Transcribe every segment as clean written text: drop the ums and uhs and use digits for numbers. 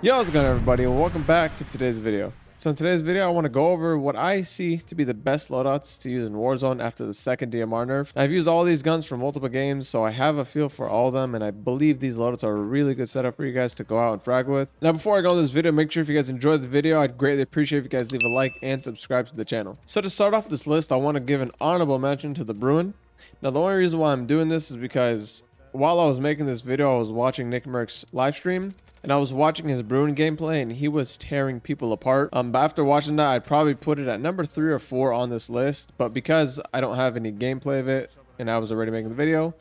Yo, how's it going, everybody, and welcome back to today's video. So in today's video, I want to go over what I see to be the best loadouts to use in Warzone after the second DMR nerf. I've used all these guns for multiple games, so I have a feel for all of them, and I believe these loadouts are a really good setup for you guys to go out and frag with. Now, before I go on this video, make sure if you guys enjoyed the video, I'd greatly appreciate if you guys leave a like and subscribe to the channel. So to start off this list, I want to give an honorable mention to the Bruin. Now, the only reason why I'm doing this is because while I was making this video, I was watching Nick Merck's live stream, and I was watching his Bruin gameplay, and he was tearing people apart. But after watching that, I'd probably put it at number 3 or 4 on this list. But because I don't have any gameplay of it, and I was already making the video,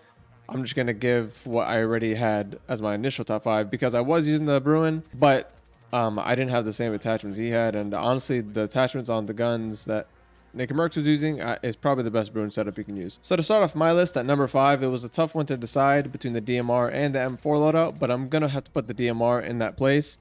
I'm just gonna give what I already had as my initial top 5, because I was using the Bruin, but I didn't have the same attachments he had. And honestly, the attachments on the guns that Nick Merckx was using is probably the best Bruin setup you can use. So to start off my list at number 5, it was a tough one to decide between the DMR and the M4 loadout, but I'm gonna have to put the DMR in that place.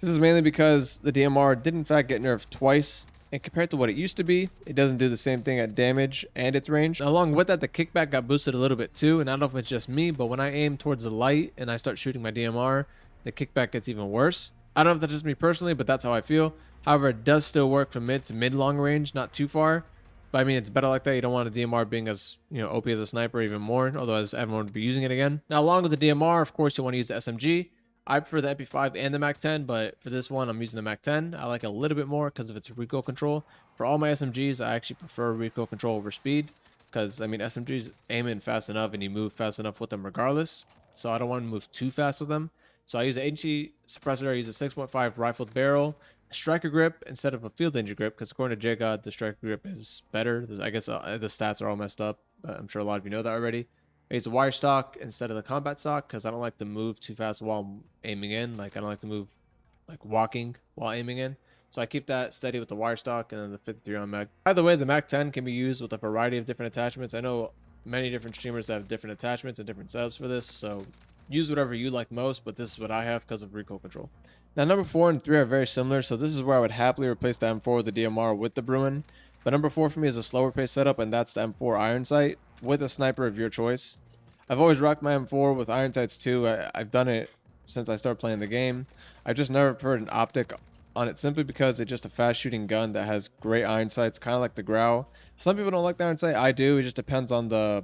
This is mainly because the DMR did in fact get nerfed twice, and compared to what it used to be, it doesn't do the same thing at damage and its range. Along with that, the kickback got boosted a little bit too, and I don't know if it's just me, but when I aim towards the light and I start shooting my DMR, the kickback gets even worse. I don't know if that's just me personally, but that's how I feel. However, it does still work from mid to mid-long range, not too far. But I mean, it's better like that. You don't want a DMR being as, OP as a sniper even more, otherwise everyone would be using it again. Now, along with the DMR, of course, you want to use the SMG. I prefer the MP5 and the MAC-10, but for this one, I'm using the MAC-10. I like it a little bit more because of its recoil control. For all my SMGs, I actually prefer recoil control over speed because, I mean, SMGs aim in fast enough and you move fast enough with them regardless. So I don't want to move too fast with them. So I use the HE suppressor. I use a 6.5 rifled barrel, a striker grip instead of a field danger grip, because according to JGod, the striker grip is better. I guess the stats are all messed up. I'm sure a lot of you know that already. I use a wire stock instead of the combat stock because I don't like to move too fast while I'm aiming in. Like, I don't like to move like walking while aiming in. So I keep that steady with the wire stock and then the 53 round mag. By the way, the MAC-10 can be used with a variety of different attachments. I know many different streamers have different attachments and different setups for this, so use whatever you like most, but this is what I have because of recoil control. Now, number 4 and 3 are very similar, so this is where I would happily replace the M4 with the DMR with the Bruin. But number 4 for me is a slower pace setup, and that's the M4 Iron Sight with a sniper of your choice. I've always rocked my M4 with Iron Sights too. I've done it since I started playing the game. I've just never preferred an optic on it simply because it's just a fast shooting gun that has great iron sights, kind of like the Grau. Some people don't like the iron sight. I do. It just depends on the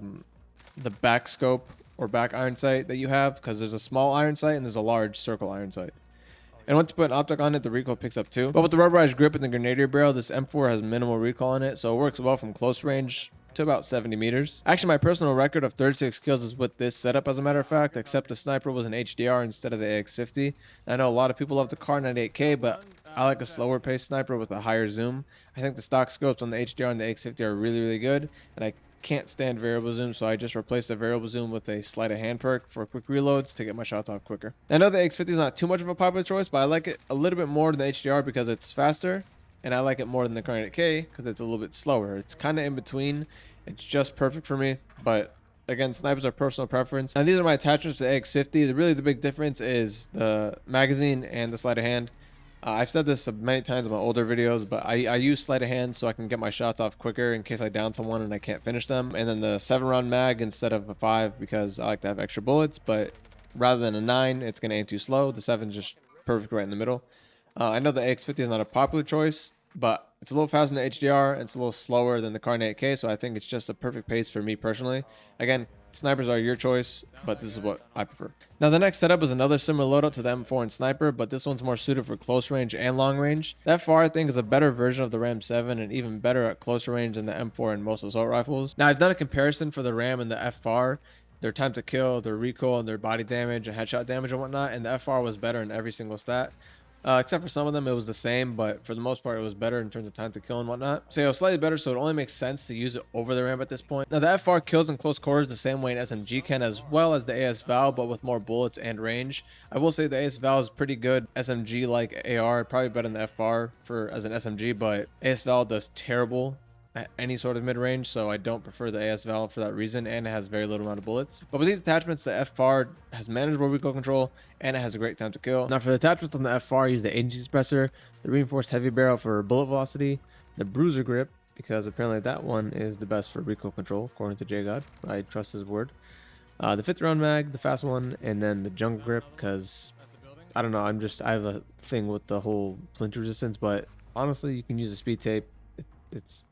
back scope or back iron sight that you have, because there's a small iron sight and there's a large circle iron sight. And once you put an optic on it, the recoil picks up too. But with the rubberized grip and the grenadier barrel, this M4 has minimal recoil on it, so it works well from close range to about 70 meters. Actually, my personal record of 36 kills is with this setup, as a matter of fact, except the sniper was an HDR instead of the AX50. I know a lot of people love the Car 98K, but I like a slower paced sniper with a higher zoom. I think the stock scopes on the HDR and the AX50 are really, really good, and I can't stand variable zoom, so I just replaced the variable zoom with a sleight of hand perk for quick reloads to get my shots off quicker. I know the AX50 is not too much of a popular choice, but I like it a little bit more than the HDR because it's faster, and I like it more than the Car 98K because it's a little bit slower. It's kind of in between. It's just perfect for me, but again, snipers are personal preference. And these are my attachments to the AX50. Really, the big difference is the magazine and the sleight of hand. I've said this many times in my older videos, but I use sleight of hand so I can get my shots off quicker in case I down someone and I can't finish them. And then the 7-round mag instead of a 5 because I like to have extra bullets, but rather than a 9, it's going to aim too slow. The 7 is just perfect right in the middle. I know the AX50 is not a popular choice, but it's a little faster than the HDR and it's a little slower than the Car 98K, so I think it's just a perfect pace for me personally. Again, snipers are your choice, but this is what I prefer. Now, the next setup is another similar loadout to the M4 and sniper, but this one's more suited for close range and long range. The FR, I think, is a better version of the Ram 7 and even better at closer range than the M4 and most assault rifles. Now, I've done a comparison for the Ram and the FR, their time to kill, their recoil, and their body damage and headshot damage and whatnot, and the FR was better in every single stat. Except for some of them, it was the same, but for the most part, it was better in terms of time to kill and whatnot. So it was slightly better, so it only makes sense to use it over the Ram at this point. Now, the FR kills in close quarters the same way an SMG can, as well as the AS Val, but with more bullets and range. I will say the AS Val is pretty good SMG-like AR, probably better than the FR as an SMG, but AS Val does terrible at any sort of mid-range, so I don't prefer the AS Valve for that reason, and it has very little amount of bullets. But with these attachments, the FR has manageable recoil control, and it has a great time to kill. Now, for the attachments on the FR, use the agency suppressor, the reinforced heavy barrel for bullet velocity, the bruiser grip, because apparently that one is the best for recoil control, according to JGod. I trust his word. The 5th round mag, the fast one, and then the jungle grip, because I don't know. I have a thing with the whole flinch resistance, but honestly, you can use a speed tape. It's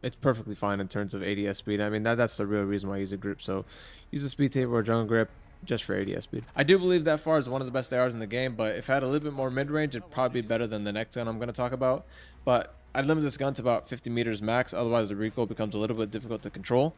it's perfectly fine in terms of ADS speed. I mean, that's the real reason why I use a grip. So use a speed tape or a jungle grip just for ADS speed. I do believe that far is one of the best ARs in the game, but if I had a little bit more mid-range, it'd probably be better than the next gun I'm going to talk about. But I'd limit this gun to about 50 meters max, otherwise the recoil becomes a little bit difficult to control.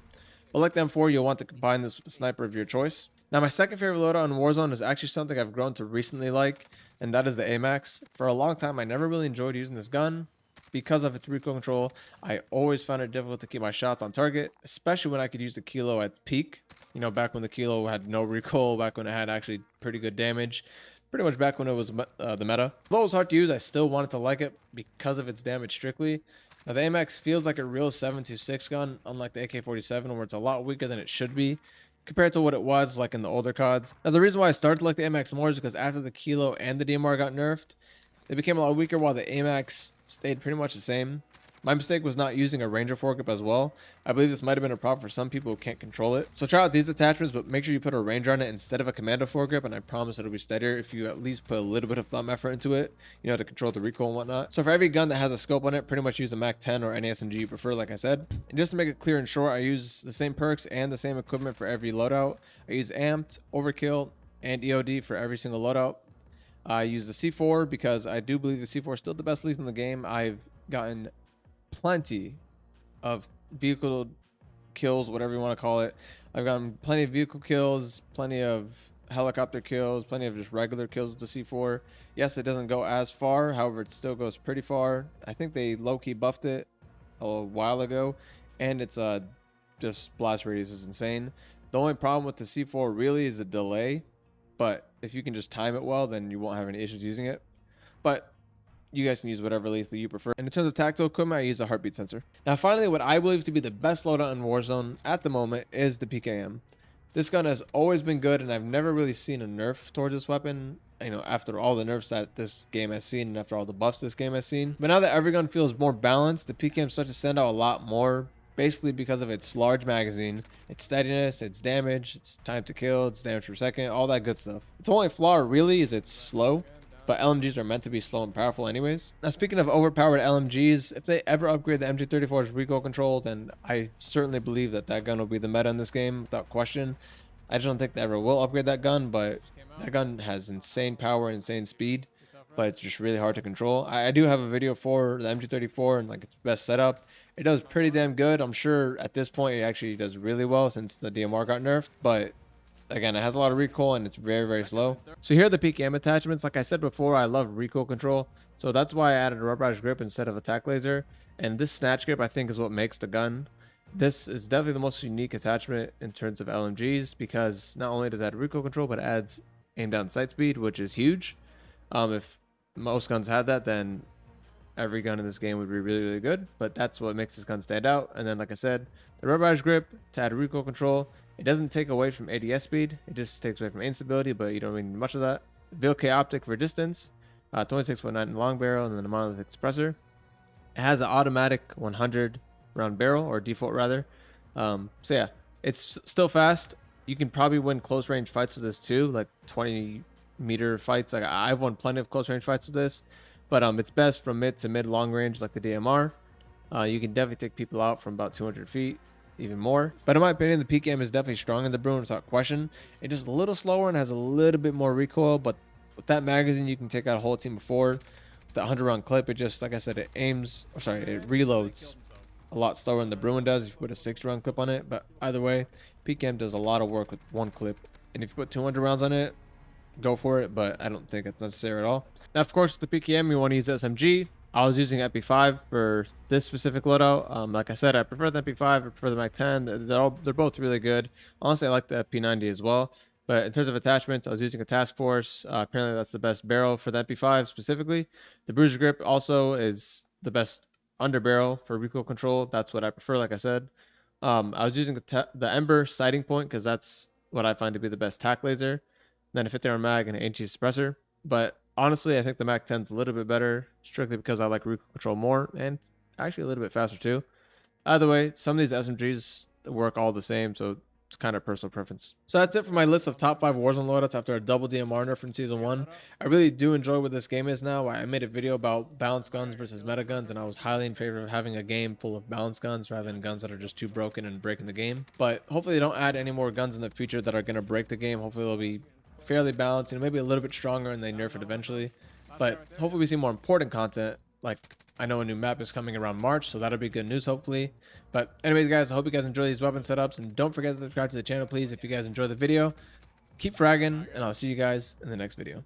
But like the M4, you'll want to combine this with the sniper of your choice. Now, my second favorite loadout in Warzone is actually something I've grown to recently like, and that is the AMAX. For a long time, I never really enjoyed using this gun. Because of its recoil control, I always found it difficult to keep my shots on target, especially when I could use the Kilo at peak. You know, back when the Kilo had no recoil, back when it had actually pretty good damage. Pretty much back when it was the meta. Although it was hard to use, I still wanted to like it because of its damage strictly. Now, the AMAX feels like a real 7.26 gun, unlike the AK-47, where it's a lot weaker than it should be compared to what it was like in the older CODs. Now, the reason why I started to like the AMAX more is because after the Kilo and the DMR got nerfed, they became a lot weaker while the AMAX stayed pretty much the same. My mistake was not using a Ranger foregrip as well. I believe this might have been a problem for some people who can't control it. So try out these attachments, but make sure you put a Ranger on it instead of a Commando foregrip, and I promise it'll be steadier if you at least put a little bit of thumb effort into it, you know, to control the recoil and whatnot. So for every gun that has a scope on it, pretty much use a MAC 10 or any SMG you prefer, like I said. And just to make it clear and short, I use the same perks and the same equipment for every loadout. I use Amped, Overkill, and EOD for every single loadout. I use the C4 because I do believe the C4 is still the best lead in the game. I've gotten plenty of vehicle kills, whatever you want to call it. I've gotten plenty of vehicle kills, plenty of helicopter kills, plenty of just regular kills with the C4. Yes, it doesn't go as far, however, it still goes pretty far. I think they low-key buffed it a while ago, and it's just blast radius is insane. The only problem with the C4 really is the delay, but if you can just time it well, then you won't have any issues using it. But you guys can use whatever lethal you prefer. And in terms of tactical equipment, I use a heartbeat sensor. Now, finally, what I believe to be the best loadout in Warzone at the moment is the PKM. This gun has always been good, and I've never really seen a nerf towards this weapon, you know, after all the nerfs that this game has seen and after all the buffs this game has seen. But now that every gun feels more balanced, the PKM starts to stand out a lot more, basically because of its large magazine, its steadiness, its damage, its time to kill, its damage per second, all that good stuff. Its only flaw really is it's slow, but LMGs are meant to be slow and powerful anyways. Now, speaking of overpowered LMGs, if they ever upgrade the MG34's recoil control, then I certainly believe that that gun will be the meta in this game without question. I just don't think they ever will upgrade that gun, but that gun has insane power and insane speed, but it's just really hard to control. I do have a video for the MG34 and like its best setup. It does pretty damn good. I'm sure at this point it actually does really well since the DMR got nerfed, but again, it has a lot of recoil and it's very, very slow. So here are the PKM attachments. Like I said before, I love recoil control. So that's why I added a rubberized grip instead of a tack laser. And this snatch grip, I think, is what makes the gun. This is definitely the most unique attachment in terms of LMGs because not only does it add recoil control, but it adds aim down sight speed, which is huge. If most guns had that, then every gun in this game would be really, really good. But that's what makes this gun stand out. And then, like I said, the rubberized grip to add recoil control. It doesn't take away from ADS speed. It just takes away from instability, but you don't really need much of that. VLK optic for distance, 26.9 long barrel, and then a monolithic suppressor. It has an automatic 100 round barrel, or default rather. So yeah, it's still fast. You can probably win close range fights with this too, like 20-meter fights. Like I've won plenty of close range fights with this, but it's best from mid to mid long range, like the DMR. You can definitely take people out from about 200 feet. Even more, but in my opinion, the PKM is definitely strong in the Bruin without question. It's just a little slower and has a little bit more recoil, but with that magazine you can take out a whole team before. With the 100 round clip, it just, like I said, it reloads a lot slower than the Bruin does if you put a 6 round clip on it. But either way, PKM does a lot of work with one clip, and if you put 200 rounds on it, go for it, but I don't think it's necessary at all. Now, of course, with the PKM, you want to use SMG. I was using MP5 for this specific loadout. Like I said, I prefer the MP5. I prefer the Mac 10. They're both really good. Honestly, I like the P90 as well. But in terms of attachments, I was using a Task Force. Apparently, that's the best barrel for the MP5 specifically. The Bruiser Grip also is the best under barrel for recoil control. That's what I prefer, like I said. I was using the Ember sighting point because that's what I find to be the best tack laser. Then a 50 round mag and an HE suppressor. But honestly, I think the Mac 10 is a little bit better, strictly because I like recoil control more, and actually a little bit faster too. Either way, some of these SMGs work all the same, so It's kind of personal preference. So that's it for my list of top 5 Warzone loadouts after a double DMR nerf in season 1. I really do enjoy what this game is now. I made a video about balanced guns versus meta guns, and I was highly in favor of having a game full of balanced guns rather than guns that are just too broken and breaking the game. But hopefully they don't add any more guns in the future that are going to break the game. Hopefully they'll be fairly balanced and maybe a little bit stronger and they nerf it eventually. But hopefully we see more important content. Like, I know a new map is coming around March, so that'll be good news hopefully. But anyways, guys, I hope you guys enjoy these weapon setups, and don't forget to subscribe to the channel, please, if you guys enjoy the video. Keep fragging, and I'll see you guys in the next video.